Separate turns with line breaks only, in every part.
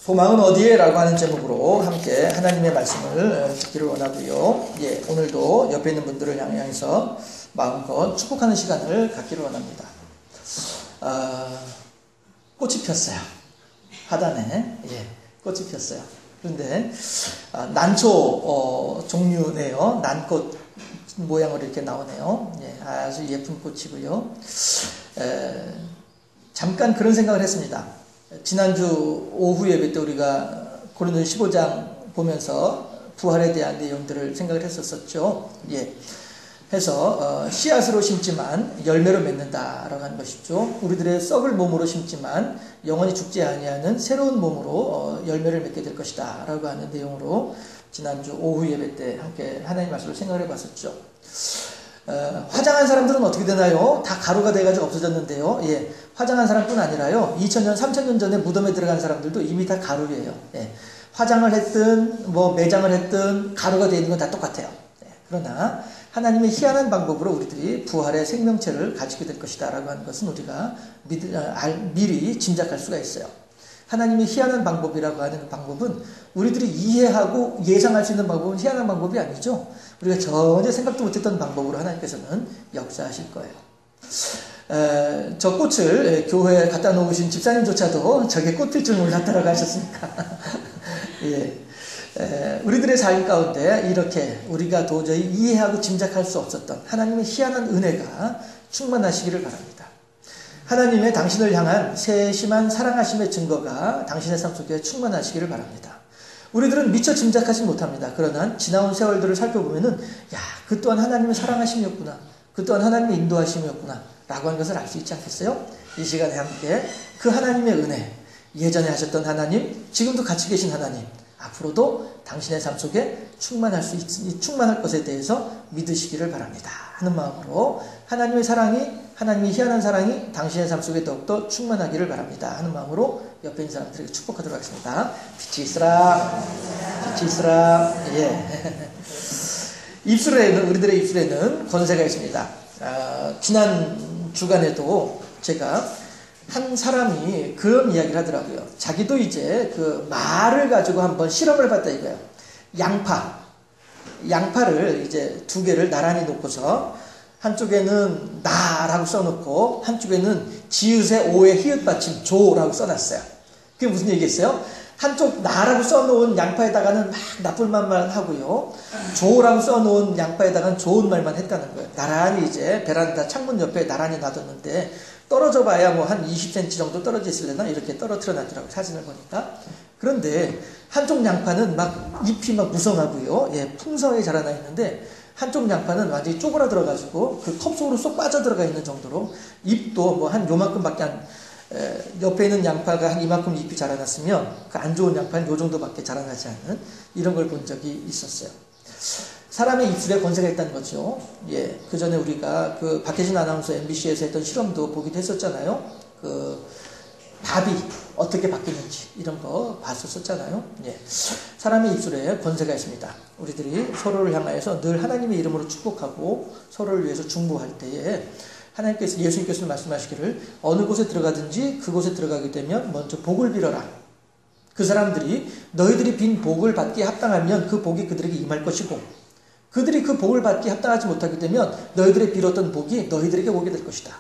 소망은 어디에? 라고 하는 제목으로 함께 하나님의 말씀을 듣기를 원하고요. 예, 오늘도 옆에 있는 분들을 향해서 마음껏 축복하는 시간을 갖기를 원합니다. 꽃이 폈어요. 하단에. 예, 꽃이 폈어요. 그런데 난초 종류네요. 난꽃 모양으로 이렇게 나오네요. 예, 아주 예쁜 꽃이고요. 잠깐 그런 생각을 했습니다. 지난주 오후 예배 때 우리가 고린도전 15장 보면서 부활에 대한 내용들을 생각을 했었죠. 예. 해서 씨앗으로 심지만 열매로 맺는다라고 하는 것이죠. 우리들의 썩을 몸으로 심지만 영원히 죽지 아니하는 새로운 몸으로 열매를 맺게 될 것이다 라고 하는 내용으로 지난주 오후 예배 때 함께 하나님 말씀을 생각을 해봤었죠. 화장한 사람들은 어떻게 되나요? 다 가루가 돼가지고 없어졌는데요. 예, 화장한 사람뿐 아니라요. 2000년, 3000년 전에 무덤에 들어간 사람들도 이미 다 가루예요. 예, 화장을 했든 매장을 했든 가루가 되어 있는 건 다 똑같아요. 예, 그러나 하나님의 희한한 방법으로 우리들이 부활의 생명체를 가지게 될 것이다 라고 하는 것은 우리가 미리 짐작할 수가 있어요. 하나님의 희한한 방법이라고 하는 방법은 우리들이 이해하고 예상할 수 있는 방법은 희한한 방법이 아니죠. 우리가 전혀 생각도 못했던 방법으로 하나님께서는 역사하실 거예요. 저 꽃을 교회에 갖다 놓으신 집사님조차도 저게 꽃필 줄 몰랐다라고 하셨으니까 예. 우리들의 삶 가운데 이렇게 우리가 도저히 이해하고 짐작할 수 없었던 하나님의 희한한 은혜가 충만하시기를 바랍니다. 하나님의 당신을 향한 세심한 사랑하심의 증거가 당신의 삶 속에 충만하시기를 바랍니다. 우리들은 미처 짐작하지 못합니다. 그러나 지나온 세월들을 살펴보면은 그 또한 하나님의 사랑하심이었구나. 그 또한 하나님의 인도하심이었구나. 라고 하는 것을 알 수 있지 않겠어요? 이 시간에 함께 그 하나님의 은혜, 예전에 하셨던 하나님, 지금도 같이 계신 하나님, 앞으로도 당신의 삶 속에 충만할 것에 대해서 믿으시기를 바랍니다. 하는 마음으로 하나님의 사랑이, 하나님의 희한한 사랑이 당신의 삶 속에 더욱더 충만하기를 바랍니다. 하는 마음으로 옆에 있는 사람들에게 축복하도록 하겠습니다. 빛이 있으라, 빛이 있으라. 예. 우리들의 입술에는 권세가 있습니다. 지난 주간에도 제가 한 사람이 그런 이야기를 하더라고요. 자기도 이제 그 말을 가지고 한번 실험을 해봤다 이거예요. 양파를 이제 두 개를 나란히 놓고서 한쪽에는 나라고 써놓고 한쪽에는 지읒의 오의 히읗 받침 조라고 써놨어요. 그게 무슨 얘기겠어요? 한쪽 나라고 써놓은 양파에다가는 막 나쁜 말만 하고요. 조라고 써놓은 양파에다가는 좋은 말만 했다는 거예요. 나란히 이제 베란다 창문 옆에 나란히 놔뒀는데 떨어져 봐야 한 20cm 정도 떨어져 있으려나 이렇게 떨어뜨려 놨더라고요. 사진을 보니까. 그런데 한쪽 양파는 막 잎이 막 무성하고요. 예, 풍성하게 자라나 있는데 한쪽 양파는 완전히 쪼그라들어가지고 그 컵 속으로 쏙 빠져들어가 있는 정도로 잎도 한 요만큼밖에 옆에 있는 양파가 한 이만큼 잎이 자라났으면 그 안 좋은 양파는 요 정도밖에 자라나지 않는 이런 걸 본 적이 있었어요. 사람의 입술에 권세가 있다는 거죠. 예, 그 전에 우리가 그 박혜진 아나운서 MBC에서 했던 실험도 보기도 했었잖아요. 그 밥이 어떻게 바뀌는지 이런 거 봤었잖아요. 예, 사람의 입술에 권세가 있습니다. 우리들이 서로를 향하여서 늘 하나님의 이름으로 축복하고 서로를 위해서 중보할 때에 하나님께서 예수님께서 말씀하시기를 어느 곳에 들어가든지 그곳에 들어가게 되면 먼저 복을 빌어라. 그 사람들이 너희들이 빈 복을 받기에 합당하면 그 복이 그들에게 임할 것이고 그들이 그 복을 받기에 합당하지 못하게 되면 너희들의 빌었던 복이 너희들에게 오게 될 것이다.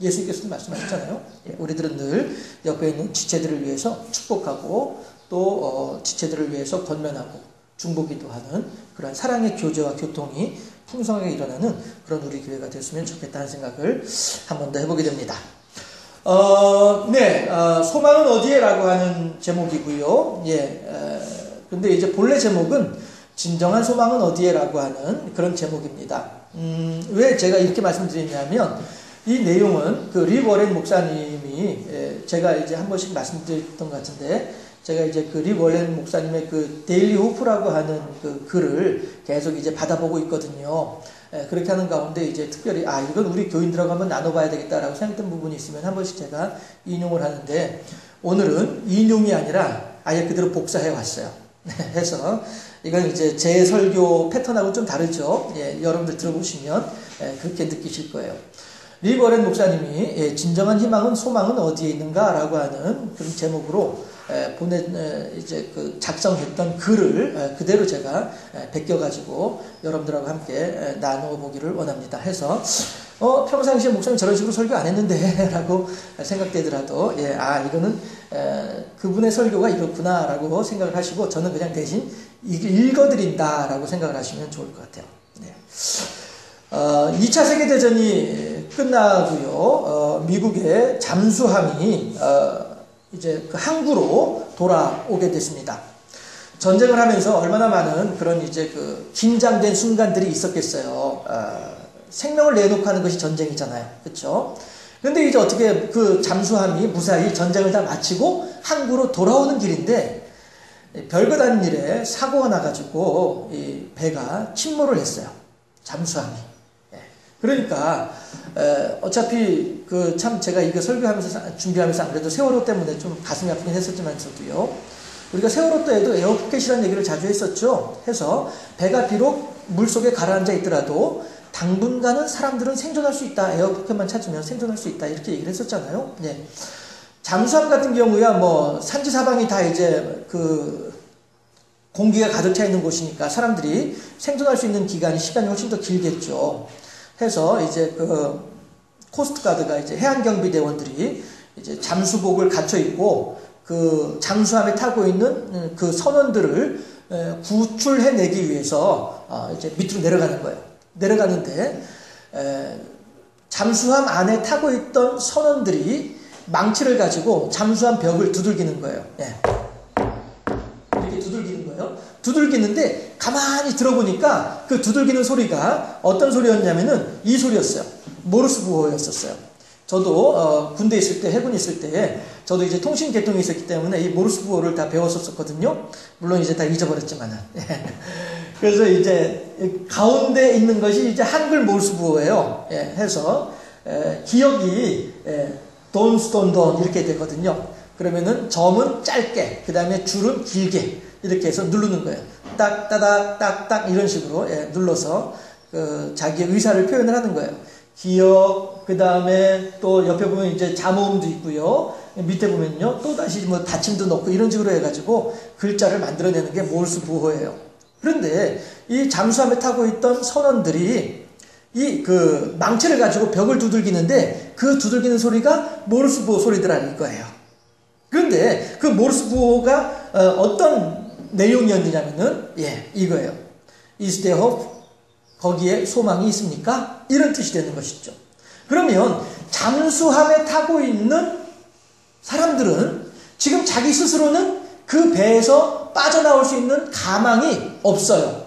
예수님께서도 말씀하셨잖아요. 예, 우리들은 늘 옆에 있는 지체들을 위해서 축복하고 또 지체들을 위해서 권면하고 중보기도 하는 그런 사랑의 교제와 교통이 풍성하게 일어나는 그런 우리 교회가 됐으면 좋겠다는 생각을 한 번 더 해보게 됩니다. 소망은 어디에? 라고 하는 제목이고요. 근데 이제 본래 제목은 진정한 소망은 어디에? 라고 하는 그런 제목입니다. 왜 제가 이렇게 말씀드리냐면, 이 내용은 그 리 워렌 목사님이, 제가 이제 한 번씩 말씀드렸던 것 같은데, 제가 이제 그 리 워렌 목사님의 그 데일리 호프라고 하는 그 글을 계속 이제 받아보고 있거든요. 그렇게 하는 가운데 이제 특별히 이건 우리 교인들하고 한번 나눠봐야 되겠다라고 생각했던 부분이 있으면 한 번씩 제가 인용을 하는데 오늘은 인용이 아니라 아예 그대로 복사해 왔어요. 해서 이건 이제 제 설교 패턴하고 좀 다르죠. 예, 여러분들 들어보시면 그렇게 느끼실 거예요. 리 워렌 목사님이 진정한 희망은 소망은 어디에 있는가 라고 하는 그런 제목으로 이제 그 작성했던 글을 그대로 제가 베껴가지고 여러분들하고 함께 나누어 보기를 원합니다. 해서 평상시에 목사님 저런 식으로 설교 안 했는데 라고 생각되더라도 이거는 그분의 설교가 이렇구나 라고 생각을 하시고 저는 그냥 대신 읽어드린다 라고 생각을 하시면 좋을 것 같아요. 네. 2차 세계대전이 끝나고요. 미국의 잠수함이 이제 그 항구로 돌아오게 됐습니다. 전쟁을 하면서 얼마나 많은 그런 이제 그 긴장된 순간들이 있었겠어요. 생명을 내놓고 하는 것이 전쟁이잖아요. 그렇죠? 그런데 이제 어떻게 그 잠수함이 무사히 전쟁을 다 마치고 항구로 돌아오는 길인데 별것 아닌 일에 사고가 나가지고 이 배가 침몰을 했어요. 잠수함이. 그러니까 어차피 그 참 제가 이거 설교하면서 준비하면서 아무래도 세월호 때문에 좀 가슴이 아프긴 했었지만서도요. 우리가 세월호 때에도 에어포켓이라는 얘기를 자주 했었죠. 해서 배가 비록 물속에 가라앉아 있더라도 당분간은 사람들은 생존할 수 있다. 에어포켓만 찾으면 생존할 수 있다. 이렇게 얘기를 했었잖아요. 네. 잠수함 같은 경우야 뭐 산지 사방이 다 이제 그 공기가 가득 차 있는 곳이니까 사람들이 생존할 수 있는 시간이 훨씬 더 길겠죠. 해서 이제 그 코스트가드가 이제 해안경비대원들이 이제 잠수복을 갖춰 입고 그 잠수함에 타고 있는 그 선원들을 구출해내기 위해서 이제 밑으로 내려가는 거예요. 내려가는데 잠수함 안에 타고 있던 선원들이 망치를 가지고 잠수함 벽을 두들기는 거예요. 이렇게 두들기는 거예요. 두들기는데 가만히 들어보니까 그 두들기는 소리가 어떤 소리였냐면은 이 소리였어요. 모르스 부호였었어요. 저도 군대 있을 때, 해군 있을 때 저도 이제 통신 계통이 있었기 때문에 이 모르스 부호를 다 배웠었거든요. 물론 이제 다 잊어버렸지만은. 그래서 이제 가운데 있는 것이 이제 한글 모르스 부호예요. 해서 기억이 돈 이렇게 되거든요. 그러면은 점은 짧게, 그 다음에 줄은 길게 이렇게 해서 누르는 거예요. 딱따닥 딱딱 이런 식으로 눌러서 자기의 의사를 표현을 하는 거예요. 기억, 그 다음에 또 옆에 보면 이제 잠호음도 있고요. 밑에 보면요 또 다시 뭐 받침도 넣고 이런 식으로 해가지고 글자를 만들어내는 게 모르스 부호예요. 그런데 이 잠수함에 타고 있던 선원들이 이 그 망치를 가지고 벽을 두들기는데 그 두들기는 소리가 모르스 부호 소리더라는 거예요. 그런데 그 모르스 부호가 어떤 내용이었느냐면은 이거예요. Is there hope? 거기에 소망이 있습니까? 이런 뜻이 되는 것이죠. 그러면 잠수함에 타고 있는 사람들은 지금 자기 스스로는 그 배에서 빠져나올 수 있는 가망이 없어요.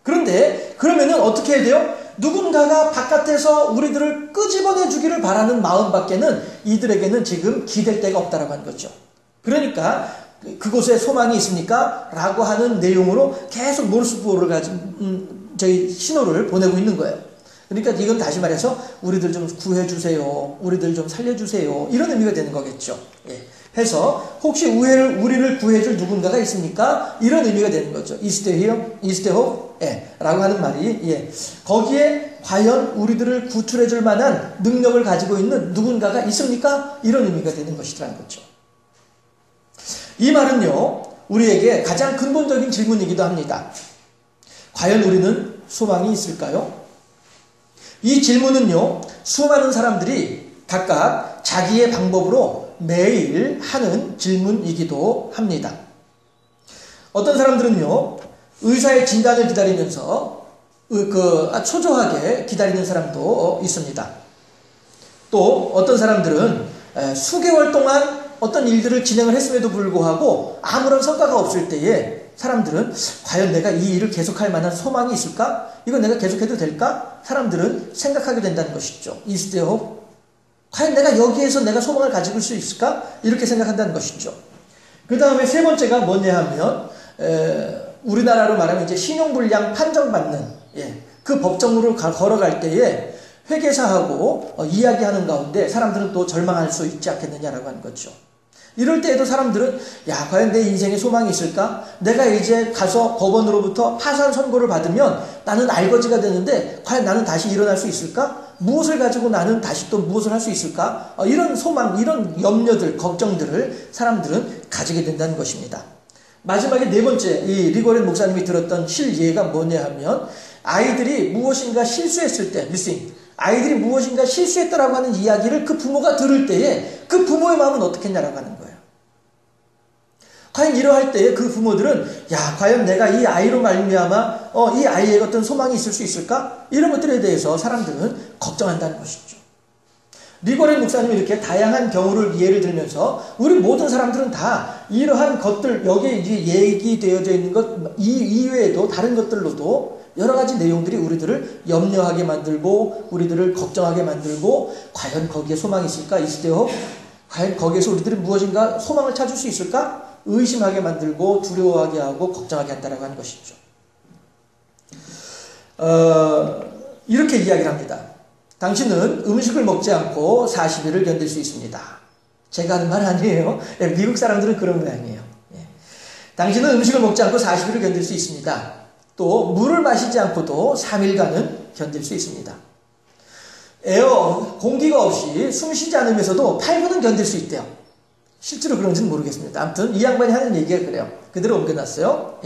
그런데 그러면은 어떻게 해야 돼요? 누군가가 바깥에서 우리들을 끄집어내 주기를 바라는 마음밖에는 이들에게는 지금 기댈 데가 없다라고 하는 거죠. 그러니까 그곳에 소망이 있습니까? 라고 하는 내용으로 계속 모르스 부호를 가지고 저희 신호를 보내고 있는 거예요. 그러니까 이건 다시 말해서 우리들 좀 구해주세요. 우리들 좀 살려주세요. 이런 의미가 되는 거겠죠. 해서 혹시 우리를 구해줄 누군가가 있습니까? 이런 의미가 되는 거죠. Is there here? Is there hope? 라고 하는 말이 거기에 과연 우리들을 구출해줄 만한 능력을 가지고 있는 누군가가 있습니까? 이런 의미가 되는 것이라는 거죠. 이 말은요 우리에게 가장 근본적인 질문이기도 합니다. 과연 우리는 소망이 있을까요? 이 질문은요 수많은 사람들이 각각 자기의 방법으로 매일 하는 질문이기도 합니다. 어떤 사람들은요 의사의 진단을 기다리면서 초조하게 기다리는 사람도 있습니다. 또 어떤 사람들은 수개월 동안 어떤 일들을 진행을 했음에도 불구하고 아무런 성과가 없을 때에 사람들은 과연 내가 이 일을 계속할 만한 소망이 있을까? 이거 내가 계속해도 될까? 사람들은 생각하게 된다는 것이죠. Is there hope? 과연 내가 여기에서 내가 소망을 가지고 수 있을까? 이렇게 생각한다는 것이죠. 그 다음에 세 번째가 뭐냐 하면 우리나라로 말하면 이제 신용불량 판정받는 그 법정으로 걸어갈 때에 회계사하고 이야기하는 가운데 사람들은 또 절망할 수 있지 않겠느냐라고 하는 거죠. 이럴 때에도 사람들은 과연 내 인생에 소망이 있을까? 내가 이제 가서 법원으로부터 파산 선고를 받으면 나는 알거지가 되는데 과연 나는 다시 일어날 수 있을까? 무엇을 가지고 나는 다시 또 무엇을 할 수 있을까? 이런 소망, 이런 염려들, 걱정들을 사람들은 가지게 된다는 것입니다. 마지막에 네 번째, 이 리고렌 목사님이 들었던 실예가 뭐냐 하면, 아이들이 무엇인가 실수했을 때, 아이들이 무엇인가 실수했다라고 하는 이야기를 그 부모가 들을 때에 그 부모의 마음은 어떻겠냐라고 하는 거예요. 과연 이러할 때에 그 부모들은 과연 내가 이 아이로 말미암아 이 아이의 어떤 소망이 있을 수 있을까? 이런 것들에 대해서 사람들은 걱정한다는 것이죠. 리고렌 목사님이 이렇게 다양한 경우를 예를 들면서 우리 모든 사람들은 다 이러한 것들, 여기에 이제 얘기되어져 있는 것 이외에도 다른 것들로도 여러 가지 내용들이 우리들을 염려하게 만들고 우리들을 걱정하게 만들고, 과연 거기에 소망이 있을까? 있을때요. 과연 거기에서 우리들이 무엇인가 소망을 찾을 수 있을까? 의심하게 만들고 두려워하게 하고 걱정하게 한다라고 하는 것이죠. 이렇게 이야기를 합니다. 당신은 음식을 먹지 않고 40일을 견딜 수 있습니다. 제가 하는 말 아니에요. 미국 사람들은 그런 모양이에요. 당신은 음식을 먹지 않고 40일을 견딜 수 있습니다. 또 물을 마시지 않고도 3일간은 견딜 수 있습니다. 공기가 없이 숨 쉬지 않으면서도 8분은 견딜 수 있대요. 실제로 그런지는 모르겠습니다. 아무튼 이 양반이 하는 얘기가 그래요. 그대로 옮겨놨어요.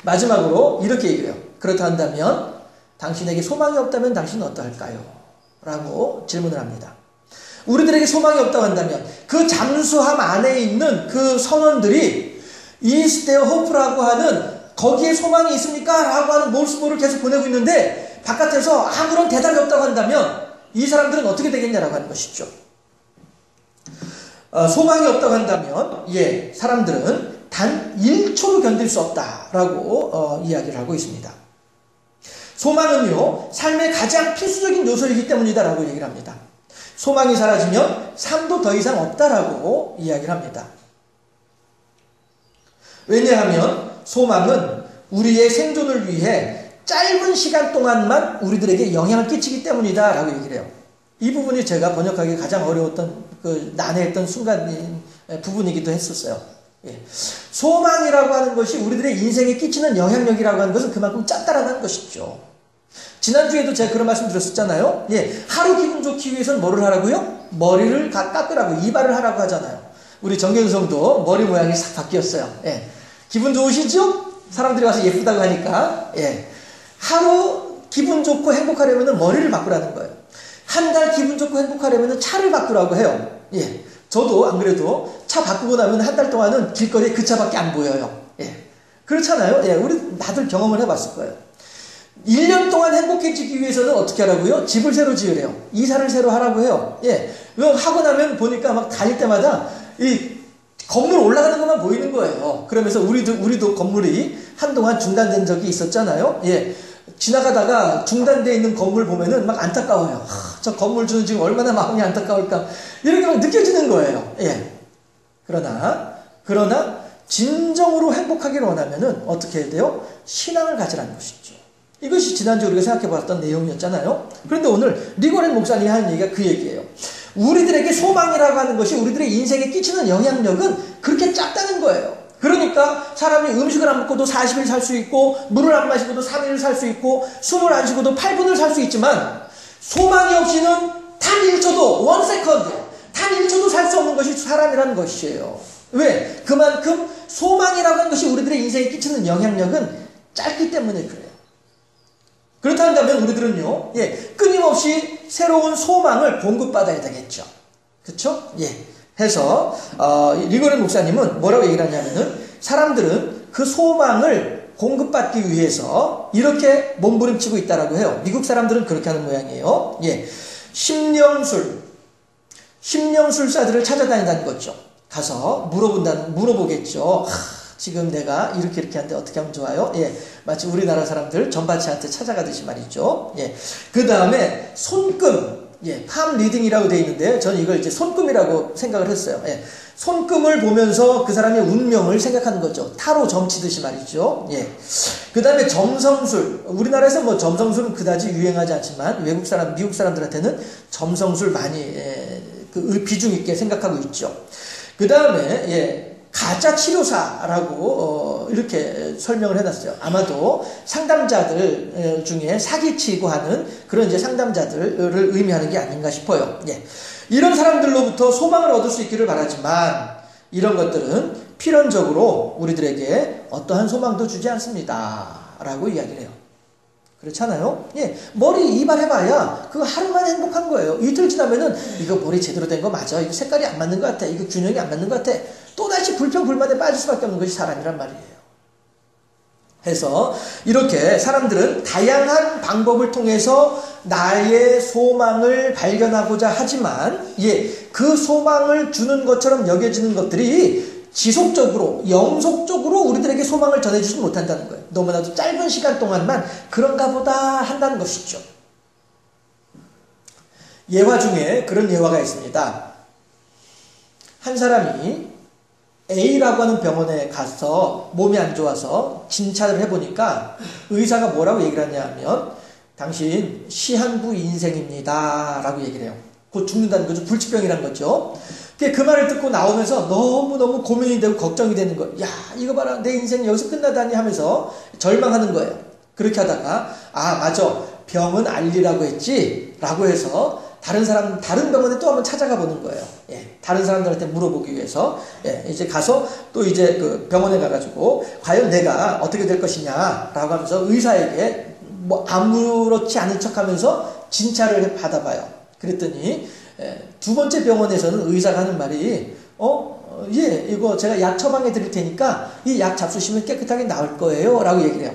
마지막으로 이렇게 얘기해요. 그렇다 한다면 당신에게 소망이 없다면 당신은 어떠할까요? 라고 질문을 합니다. 우리들에게 소망이 없다고 한다면 그 잠수함 안에 있는 그 선원들이 Is there hope라고 하는 거기에 소망이 있습니까? 라고 하는 몰수모를 계속 보내고 있는데 바깥에서 아무런 대답이 없다고 한다면 이 사람들은 어떻게 되겠냐라고 하는 것이죠. 소망이 없다고 한다면 사람들은 단 1초도 견딜 수 없다라고 이야기를 하고 있습니다. 소망은요, 삶의 가장 필수적인 요소이기 때문이다라고 얘기를 합니다. 소망이 사라지면 삶도 더 이상 없다라고 이야기를 합니다. 왜냐하면 소망은 우리의 생존을 위해 짧은 시간 동안만 우리들에게 영향을 끼치기 때문이다라고 얘기를 해요. 이 부분이 제가 번역하기 가장 어려웠던 난해했던 부분이기도 했었어요. 소망이라고 하는 것이 우리들의 인생에 끼치는 영향력이라고 하는 것은 그만큼 작다라는 것이죠. 지난주에도 제가 그런 말씀 드렸었잖아요. 하루 기분 좋기 위해서는 뭐를 하라고요? 머리를 깎으라고, 이발을 하라고 하잖아요. 우리 정경성도 머리 모양이 싹 바뀌었어요. 기분 좋으시죠? 사람들이 와서 예쁘다고 하니까. 하루 기분 좋고 행복하려면 머리를 바꾸라는 거예요. 한 달 기분 좋고 행복하려면 차를 바꾸라고 해요. 저도 안 그래도 차 바꾸고 나면 한 달 동안은 길거리에 그 차밖에 안 보여요. 그렇잖아요. 우리 다들 경험을 해봤을 거예요. 1년 동안 행복해지기 위해서는 어떻게 하라고요? 집을 새로 지으래요. 이사를 새로 하라고 해요. 하고 나면 보니까 막 다닐 때마다 이 건물 올라가는 것만 보이는 거예요. 그러면서 우리도 건물이 한동안 중단된 적이 있었잖아요. 지나가다가 중단되어 있는 건물 보면은 막 안타까워요. 저 건물 주는 지금 얼마나 마음이 안타까울까. 이렇게 막 느껴지는 거예요. 그러나 진정으로 행복하기를 원하면은 어떻게 해야 돼요? 신앙을 가지라는 것이죠. 이것이 지난주 우리가 생각해 봤던 내용이었잖아요. 그런데 오늘 리고렌 목사님이 하는 얘기가 그 얘기예요. 우리들에게 소망이라고 하는 것이 우리들의 인생에 끼치는 영향력은 그렇게 작다는 거예요. 그러니까 사람이 음식을 안 먹고도 40일 살 수 있고, 물을 안 마시고도 3일을 살 수 있고, 숨을 안 쉬고도 8분을 살 수 있지만, 소망이 없이는 단 1초도, 1세컨드, 단 1초도 살 수 없는 것이 사람이라는 것이에요. 왜? 그만큼 소망이라고 하는 것이 우리들의 인생에 끼치는 영향력은 짧기 때문에 그래요. 그렇다 한다면 우리들은요, 끊임없이 새로운 소망을 공급받아야 되겠죠. 그쵸? 해서, 리고렌 목사님은 뭐라고 얘기를 하냐면은, 사람들은 그 소망을 공급받기 위해서 이렇게 몸부림치고 있다라고 해요. 미국 사람들은 그렇게 하는 모양이에요. 심령술사들을 찾아다닌다는 거죠. 가서 물어보겠죠. 지금 내가 이렇게 하는데 어떻게 하면 좋아요? 마치 우리나라 사람들 전바치한테 찾아가듯이 말이죠. 그 다음에 손금, 팜 리딩이라고 되어 있는데 저는 이걸 이제 손금이라고 생각을 했어요. 손금을 보면서 그 사람의 운명을 생각하는 거죠. 타로 점치듯이 말이죠. 그 다음에 점성술. 우리나라에서 뭐 점성술은 그다지 유행하지 않지만 미국 사람들한테는 점성술 많이 비중 있게 생각하고 있죠. 그 다음에 가짜 치료사라고 이렇게 설명을 해놨어요. 아마도 상담자들 중에 사기치고 하는 그런 이제 상담자들을 의미하는 게 아닌가 싶어요. 예. 이런 사람들로부터 소망을 얻을 수 있기를 바라지만 이런 것들은 필연적으로 우리들에게 어떠한 소망도 주지 않습니다. 라고 이야기를 해요. 그렇잖아요? 예. 머리 이발해봐야 그거 하루만 행복한 거예요. 이틀 지나면은 이거 머리 제대로 된 거 맞아. 이거 색깔이 안 맞는 것 같아. 이거 균형이 안 맞는 것 같아. 또다시 불평불만에 빠질 수밖에 없는 것이 사람이란 말이에요. 해서 이렇게 사람들은 다양한 방법을 통해서 나의 소망을 발견하고자 하지만 그 소망을 주는 것처럼 여겨지는 것들이 지속적으로 영속적으로 우리들에게 소망을 전해주지 못한다는 거예요. 너무나도 짧은 시간 동안만 그런가 보다 한다는 것이죠. 예화 중에 그런 예화가 있습니다. 한 사람이 A라고 하는 병원에 가서 몸이 안 좋아서 진찰을 해보니까 의사가 뭐라고 얘기를 하냐면 당신 시한부 인생입니다 라고 얘기를 해요. 곧 죽는다는 거죠. 불치병이란 거죠. 그 말을 듣고 나오면서 너무너무 고민이 되고 걱정이 되는 거예요. 야, 이거 봐라. 내 인생 여기서 끝나다니 하면서 절망하는 거예요. 그렇게 하다가 아, 맞아. 병은 알리라고 했지 라고 해서 다른 병원에 또 한번 찾아가 보는 거예요. 예, 다른 사람들한테 물어보기 위해서. 예, 이제 가서 또 이제 그 병원에 가가지고, 과연 내가 어떻게 될 것이냐, 라고 하면서 의사에게 뭐 아무렇지 않은 척 하면서 진찰을 받아봐요. 그랬더니, 두 번째 병원에서는 의사가 하는 말이, 이거 제가 약 처방해 드릴 테니까 이 약 잡수시면 깨끗하게 나을 거예요. 라고 얘기를 해요.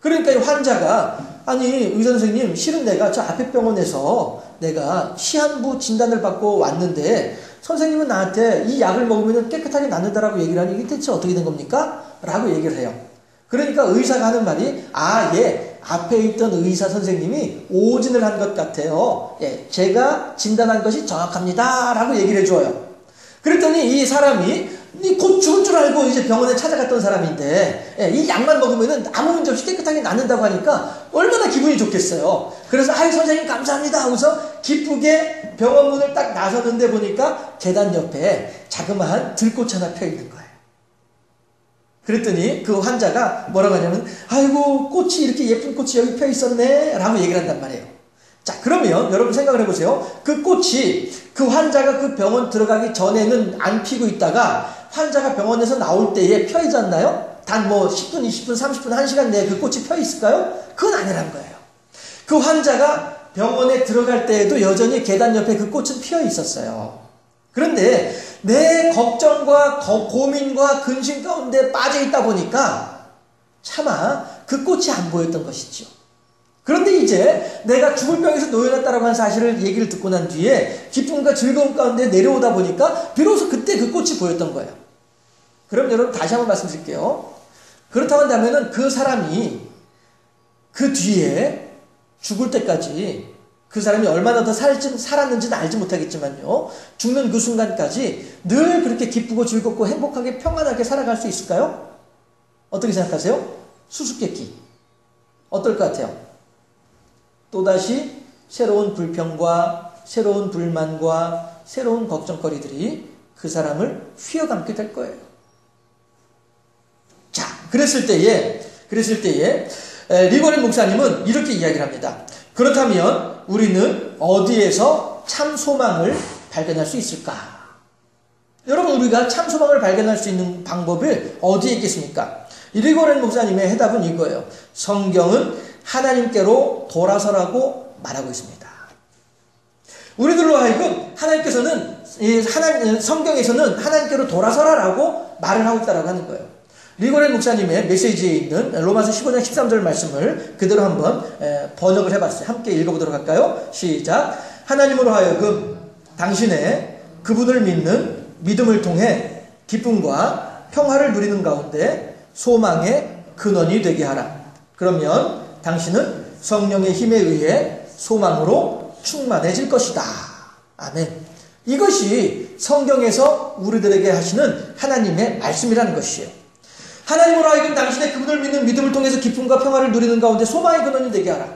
그러니까 이 환자가 아니 의사 선생님 실은 내가 저 앞에 병원에서 내가 시한부 진단을 받고 왔는데 선생님은 나한테 이 약을 먹으면 깨끗하게 낫는다라고 얘기를 하니 이게 대체 어떻게 된 겁니까? 라고 얘기를 해요. 그러니까 의사가 하는 말이 앞에 있던 의사 선생님이 오진을 한 것 같아요. 제가 진단한 것이 정확합니다. 라고 얘기를 해줘요. 그랬더니 이 사람이 곧 죽을 줄 알고 이제 병원에 찾아갔던 사람인데 이 약만 먹으면은 아무 문제 없이 깨끗하게 낫는다고 하니까 얼마나 기분이 좋겠어요. 그래서 아유 선생님 감사합니다 하고서 기쁘게 병원 문을 딱 나섰는데 보니까 계단 옆에 자그마한 들꽃 하나 펴 있는 거예요. 그랬더니 그 환자가 뭐라고 하냐면 아이고 꽃이 이렇게 예쁜 꽃이 여기 펴 있었네 라고 얘기를 한단 말이에요. 자, 그러면 여러분 생각을 해보세요. 그 꽃이 그 환자가 그 병원 들어가기 전에는 안 피고 있다가 환자가 병원에서 나올 때에 펴 있지 않나요? 단 뭐 10분, 20분, 30분, 1시간 내에 그 꽃이 펴 있을까요? 그건 아니란 거예요. 그 환자가 병원에 들어갈 때에도 여전히 계단 옆에 그 꽃은 피어 있었어요. 그런데 내 걱정과 고민과 근심 가운데 빠져 있다 보니까 차마 그 꽃이 안 보였던 것이죠. 그런데 이제 내가 죽을 병에서 놓여놨다라고 하는 사실을 얘기를 듣고 난 뒤에 기쁨과 즐거움 가운데 내려오다 보니까 비로소 그때 그 꽃이 보였던 거예요. 그럼 여러분 다시 한번 말씀드릴게요. 그렇다고 한다면 그 사람이 그 뒤에 죽을 때까지 그 사람이 얼마나 더 살았는지는 알지 못하겠지만요. 죽는 그 순간까지 늘 그렇게 기쁘고 즐겁고 행복하게 평안하게 살아갈 수 있을까요? 어떻게 생각하세요? 수수께끼. 어떨 것 같아요? 또다시 새로운 불평과 새로운 불만과 새로운 걱정거리들이 그 사람을 휘어감게 될 거예요. 자, 그랬을 때에 리버렌 목사님은 이렇게 이야기를 합니다. 그렇다면 우리는 어디에서 참 소망을 발견할 수 있을까? 여러분, 우리가 참 소망을 발견할 수 있는 방법이 어디에 있겠습니까? 리버렌 목사님의 해답은 이거예요. 성경은 하나님께로 돌아서라고 말하고 있습니다. 우리들로 하여금 성경에서는 하나님께로 돌아서라라고 말을 하고 있다라고 하는 거예요. 리고렌 목사님의 메시지에 있는 로마서 15장 13절 말씀을 그대로 한번 번역을 해봤어요. 함께 읽어보도록 할까요? 시작. 하나님으로 하여금 당신의 그분을 믿는 믿음을 통해 기쁨과 평화를 누리는 가운데 소망의 근원이 되게 하라. 그러면 당신은 성령의 힘에 의해 소망으로 충만해질 것이다. 아멘. 이것이 성경에서 우리들에게 하시는 하나님의 말씀이라는 것이에요. 하나님으로 하여금 당신의 그분을 믿는 믿음을 통해서 기쁨과 평화를 누리는 가운데 소망의 근원이 되게 하라.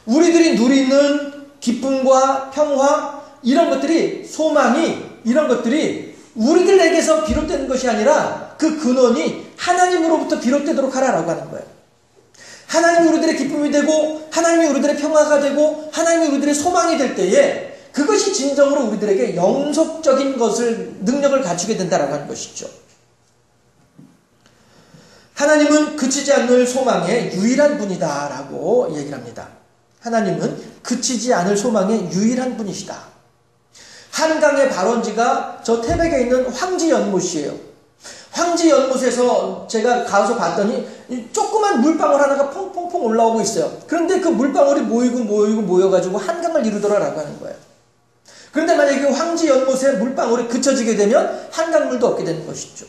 우리들이 누리는 기쁨과 평화, 이런 것들이, 소망이, 이런 것들이 우리들에게서 비롯되는 것이 아니라 그 근원이 하나님으로부터 비롯되도록 하라라고 하는 거예요. 하나님이 우리들의 기쁨이 되고 하나님이 우리들의 평화가 되고 하나님이 우리들의 소망이 될 때에 그것이 진정으로 우리들에게 영속적인 것을 능력을 갖추게 된다라고 하는 것이죠. 하나님은 그치지 않을 소망의 유일한 분이다라고 얘기를 합니다. 하나님은 그치지 않을 소망의 유일한 분이시다. 한강의 발원지가 저 태백에 있는 황지연못이에요. 황지연못에서 제가 가서 봤더니 조그만 물방울 하나가 퐁퐁퐁 올라오고 있어요. 그런데 그 물방울이 모여가지고 한강을 이루더라라고 하는 거예요. 그런데 만약에 그 황지연못에 물방울이 그쳐지게 되면 한강물도 없게 되는 것이죠.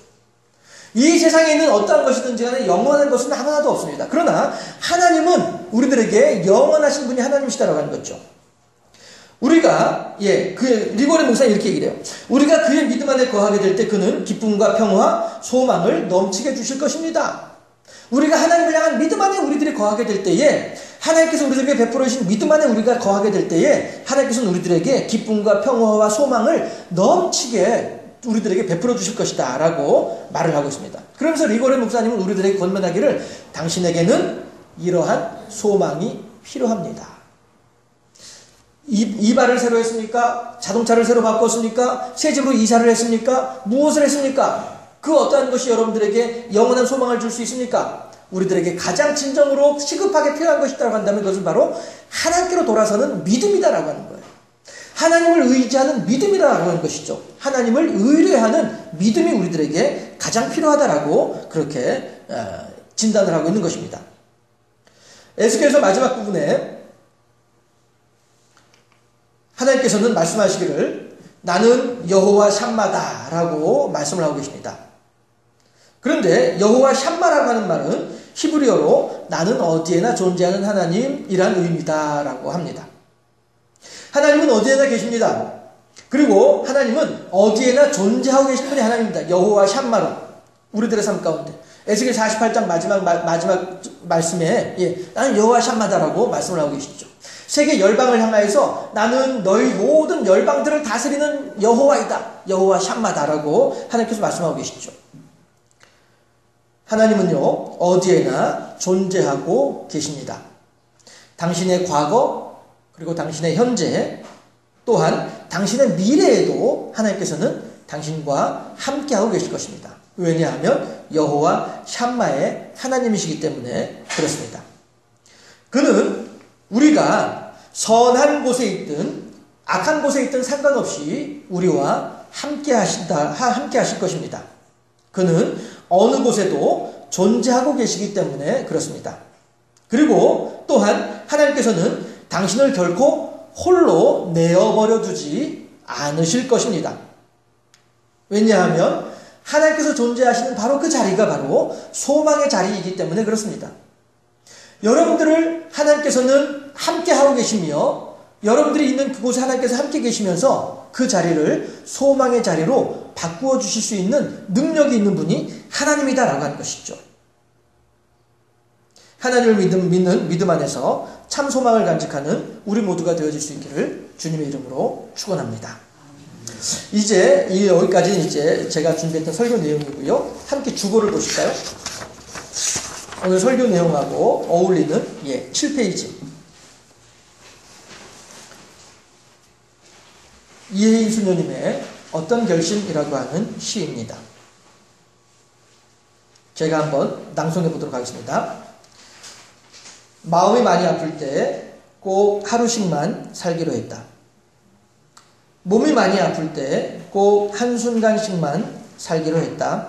이 세상에 있는 어떠한 것이든지 간에 영원한 것은 하나도 없습니다. 그러나 하나님은 우리들에게 영원하신 분이 하나님이시다라고 하는 거죠. 우리가 리고레 목사님 이렇게 얘기를 해요. 우리가 그의 믿음 안에 거하게 될 때 그는 기쁨과 평화, 소망을 넘치게 주실 것입니다. 우리가 하나님을 향한 믿음 안에 우리들이 거하게 될 때에 하나님께서 우리들에게 베풀어 주신 믿음 안에 우리가 거하게 될 때에 하나님께서는 우리들에게 기쁨과 평화와 소망을 넘치게 우리들에게 베풀어 주실 것이다 라고 말을 하고 있습니다. 그러면서 리고레 목사님은 우리들에게 권면하기를 당신에게는 이러한 소망이 필요합니다. 이발을 새로 했습니까? 자동차를 새로 바꿨습니까? 새 집으로 이사를 했습니까? 무엇을 했습니까? 그 어떠한 것이 여러분들에게 영원한 소망을 줄 수 있습니까? 우리들에게 가장 진정으로 시급하게 필요한 것이라고 한다면 그것은 바로 하나님께로 돌아서는 믿음이다라고 하는 거예요. 하나님을 의지하는 믿음이라고 하는 것이죠. 하나님을 의뢰하는 믿음이 우리들에게 가장 필요하다라고 그렇게 진단을 하고 있는 것입니다. 에스겔서 마지막 부분에 하나님께서는 말씀하시기를 나는 여호와 샴마다 라고 말씀을 하고 계십니다. 그런데 여호와 샴마라고 하는 말은 히브리어로 나는 어디에나 존재하는 하나님이란 의미다 라고 합니다. 하나님은 어디에나 계십니다. 그리고 하나님은 어디에나 존재하고 계신 분이 하나님입니다. 여호와 샴마로 우리들의 삶 가운데 에스겔 48장 마지막 말씀에 나는 여호와 샴마다라고 말씀을 하고 계시죠. 세계 열방을 향하여서 나는 너희 모든 열방들을 다스리는 여호와이다. 여호와 샴마다라고 하나님께서 말씀하고 계시죠. 하나님은요 어디에나 존재하고 계십니다. 당신의 과거 그리고 당신의 현재 또한 당신의 미래에도 하나님께서는 당신과 함께하고 계실 것입니다. 왜냐하면 여호와 샴마의 하나님이시기 때문에 그렇습니다. 그는 우리가 선한 곳에 있든 악한 곳에 있든 상관없이 우리와 함께 하실 것입니다. 그는 어느 곳에도 존재하고 계시기 때문에 그렇습니다. 그리고 또한 하나님께서는 당신을 결코 홀로 내어버려 두지 않으실 것입니다. 왜냐하면 하나님께서 존재하시는 바로 그 자리가 바로 소망의 자리이기 때문에 그렇습니다. 여러분들을 하나님께서는 함께 하고 계시며 여러분들이 있는 그곳에 하나님께서 함께 계시면서 그 자리를 소망의 자리로 바꾸어 주실 수 있는 능력이 있는 분이 하나님이다라고 하는 것이죠. 하나님을 믿는 믿음 안에서 참 소망을 간직하는 우리 모두가 되어질 수 있기를 주님의 이름으로 축원합니다. 이제 여기까지는 이제 제가 준비했던 설교 내용이고요. 함께 주보를 보실까요? 오늘 설교 내용하고 어울리는 7페이지 이혜인 수녀님의 어떤 결심이라고 하는 시입니다. 제가 한번 낭송해 보도록 하겠습니다. 마음이 많이 아플 때 꼭 하루씩만 살기로 했다. 몸이 많이 아플 때 꼭 한순간씩만 살기로 했다.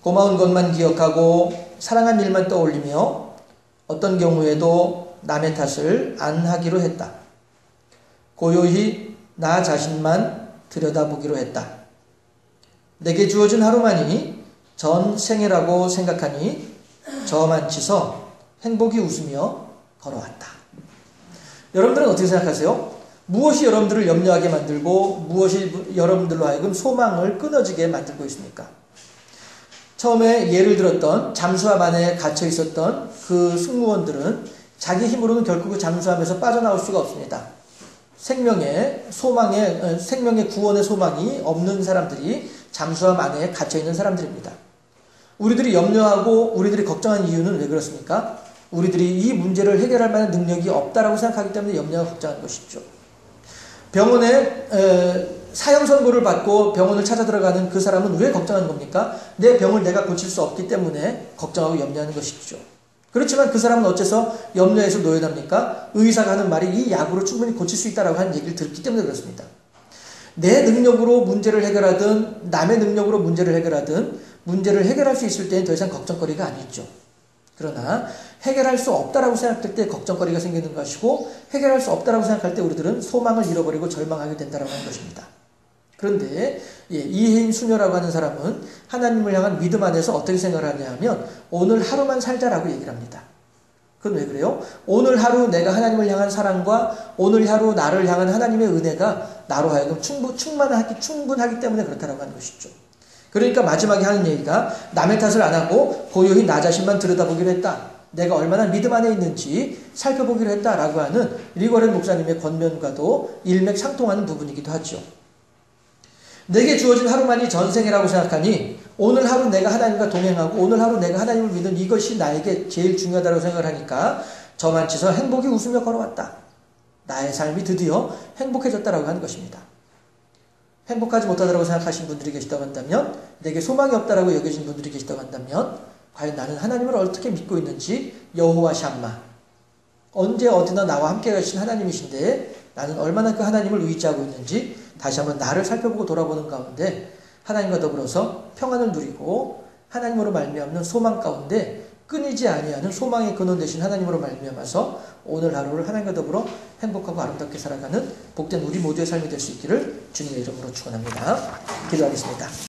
고마운 것만 기억하고 사랑한 일만 떠올리며 어떤 경우에도 남의 탓을 안 하기로 했다. 고요히 나 자신만 들여다보기로 했다. 내게 주어진 하루만이 전 생애라고 생각하니 저만치서 행복이 웃으며 걸어왔다. 여러분들은 어떻게 생각하세요? 무엇이 여러분들을 염려하게 만들고 무엇이 여러분들로 하여금 소망을 끊어지게 만들고 있습니까? 처음에 예를 들었던 잠수함 안에 갇혀 있었던 그 승무원들은 자기 힘으로는 결국 그 잠수함에서 빠져나올 수가 없습니다. 생명의 소망의 생명의 구원의 소망이 없는 사람들이 잠수함 안에 갇혀 있는 사람들입니다. 우리들이 염려하고 우리들이 걱정하는 이유는 왜 그렇습니까? 우리들이 이 문제를 해결할 만한 능력이 없다라고 생각하기 때문에 염려하고 걱정하는 것이죠. 병원에 사형 선고를 받고 병원을 찾아 들어가는 그 사람은 왜 걱정하는 겁니까? 내 병을 내가 고칠 수 없기 때문에 걱정하고 염려하는 것이죠. 그렇지만 그 사람은 어째서 염려에서 노연합니까? 의사가 하는 말이 이 약으로 충분히 고칠 수 있다라고 하는 얘기를 듣기 때문에 그렇습니다. 내 능력으로 문제를 해결하든 남의 능력으로 문제를 해결하든 문제를 해결할 수 있을 때는 더 이상 걱정거리가 아니죠. 그러나 해결할 수 없다라고 생각할 때 걱정거리가 생기는 것이고 하해결할 수 없다라고 생각할 때 우리들은 소망을 잃어버리고 절망하게 된다라고 하는 것입니다. 그런데 이혜인 수녀라고 하는 사람은 하나님을 향한 믿음 안에서 어떻게 생각을 하냐 하면 오늘 하루만 살자라고 얘기를 합니다. 그건 왜 그래요? 오늘 하루 내가 하나님을 향한 사랑과 오늘 하루 나를 향한 하나님의 은혜가 나로 하여금 충분하기 때문에 그렇다라고 하는 것이죠. 그러니까 마지막에 하는 얘기가 남의 탓을 안 하고 고요히 나 자신만 들여다보기로 했다. 내가 얼마나 믿음 안에 있는지 살펴보기로 했다라고 하는 리거렌 목사님의 권면과도 일맥상통하는 부분이기도 하죠. 내게 주어진 하루만이 전생이라고 생각하니 오늘 하루 내가 하나님과 동행하고 오늘 하루 내가 하나님을 믿는 이것이 나에게 제일 중요하다고 생각을 하니까 저만치서 행복이 웃으며 걸어왔다. 나의 삶이 드디어 행복해졌다라고 하는 것입니다. 행복하지 못하다고 생각하신 분들이 계시다고 한다면, 내게 소망이 없다라고 여겨진 분들이 계시다고 한다면, 과연 나는 하나님을 어떻게 믿고 있는지 여호와 샴마, 언제 어디나 나와 함께 계신 하나님이신데 나는 얼마나 그 하나님을 의지하고 있는지 다시 한번 나를 살펴보고 돌아보는 가운데 하나님과 더불어서 평안을 누리고 하나님으로 말미암는 소망 가운데 끊이지 아니하는 소망의 근원 되신 하나님으로 말미암아서 오늘 하루를 하나님과 더불어 행복하고 아름답게 살아가는 복된 우리 모두의 삶이 될 수 있기를 주님의 이름으로 축원합니다. 기도하겠습니다.